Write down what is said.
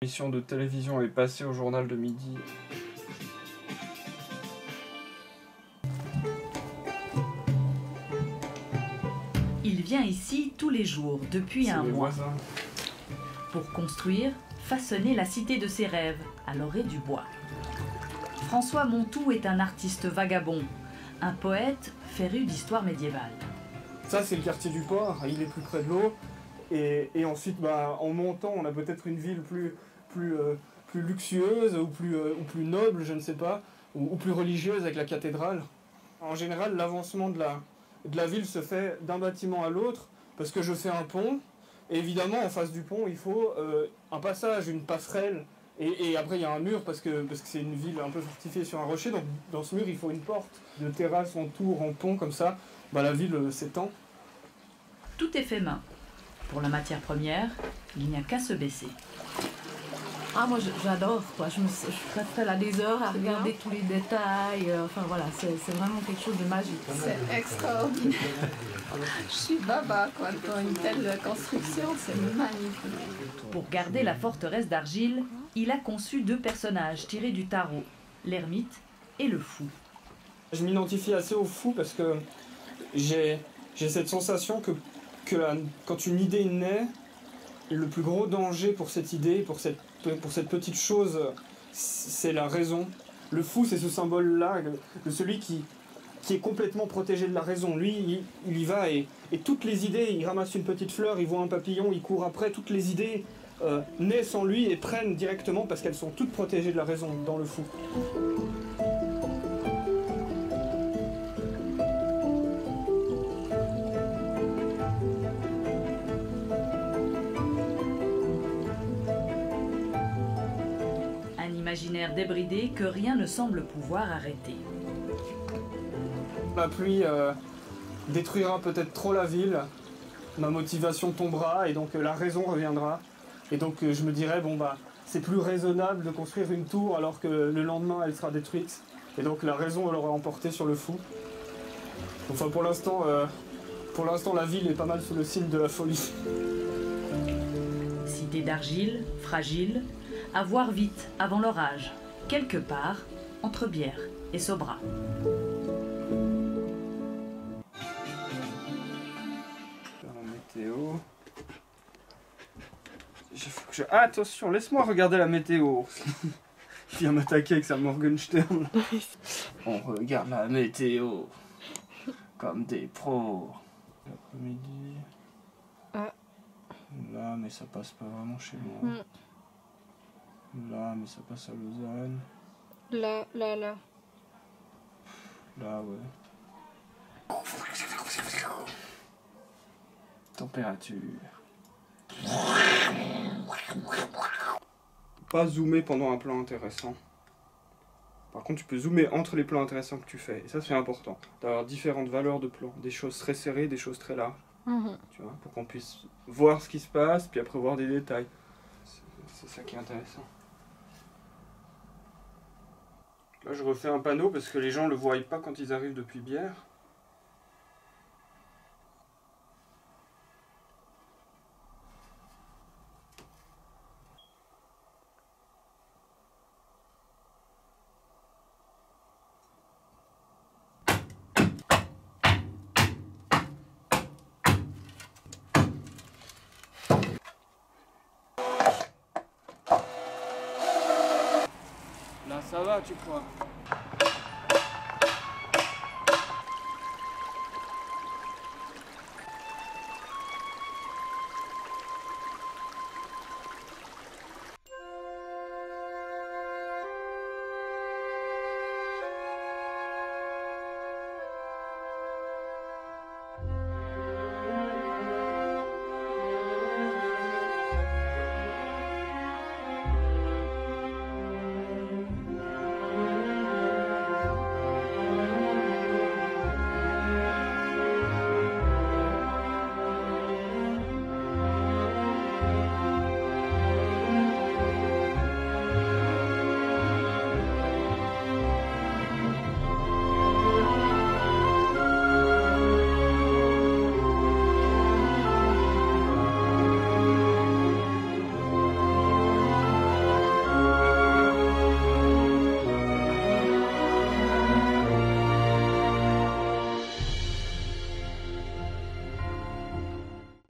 L'émission de télévision est passée au journal de midi. Il vient ici tous les jours, depuis un mois, Voisins. pour construire, façonner la cité de ses rêves, à l'orée du bois. François Montou est un artiste vagabond, un poète féru d'histoire médiévale. Ça, c'est le quartier du port, il est plus près de l'eau. Et ensuite, en montant, on a peut-être une ville plus luxueuse ou plus noble, je ne sais pas, ou plus religieuse avec la cathédrale. En général, l'avancement de la ville se fait d'un bâtiment à l'autre parce que je fais un pont. Et évidemment, en face du pont, il faut un passage, une passerelle. Et après, il y a un mur parce que c'est une ville un peu fortifiée sur un rocher. Donc, dans ce mur, il faut une porte de terrasse en tour, en pont, comme ça. La ville s'étend. Tout est fait main. Pour la matière première, il n'y a qu'à se baisser. Ah, moi j'adore, quoi. Je resterai là des heures à regarder tous les détails. Enfin voilà, c'est vraiment quelque chose de magique. C'est extraordinaire. Je suis baba, quoi. Dans une telle construction, c'est magnifique. Pour garder la forteresse d'argile, il a conçu deux personnages tirés du tarot, l'ermite et le fou. Je m'identifie assez au fou parce que j'ai cette sensation que quand une idée naît, le plus gros danger pour cette idée, pour cette petite chose, c'est la raison. Le fou, c'est ce symbole-là, de celui qui est complètement protégé de la raison. Lui, il y va et toutes les idées, il ramasse une petite fleur, il voit un papillon, il court après, toutes les idées naissent en lui et prennent directement parce qu'elles sont toutes protégées de la raison dans le fou. Imaginaire débridé que rien ne semble pouvoir arrêter. La pluie détruira peut-être trop la ville, ma motivation tombera et donc la raison reviendra. Et donc je me dirais, c'est plus raisonnable de construire une tour alors que le lendemain elle sera détruite. Et donc la raison elle aura emporté sur le fou. Enfin pour l'instant la ville est pas mal sous le signe de la folie. Cité d'argile, fragile, à voir vite avant l'orage, quelque part entre Bière et Sobra. La météo. Ah, attention, laisse-moi regarder la météo. Il vient m'attaquer avec sa Morgenstern. On regarde la météo comme des pros. L'après-midi. Ah. Là, mais ça passe pas vraiment chez moi. Là, mais ça passe à Lausanne. Là. Là, ouais. Température. Pas zoomer pendant un plan intéressant. Par contre, tu peux zoomer entre les plans intéressants que tu fais. Et ça, c'est important. D'avoir différentes valeurs de plans. Des choses très serrées, des choses très larges. Tu vois, pour qu'on puisse voir ce qui se passe, puis après voir des détails. C'est ça qui est intéressant. Là, je refais un panneau parce que les gens ne le voient pas quand ils arrivent depuis Bière. Là, ça va, tu crois?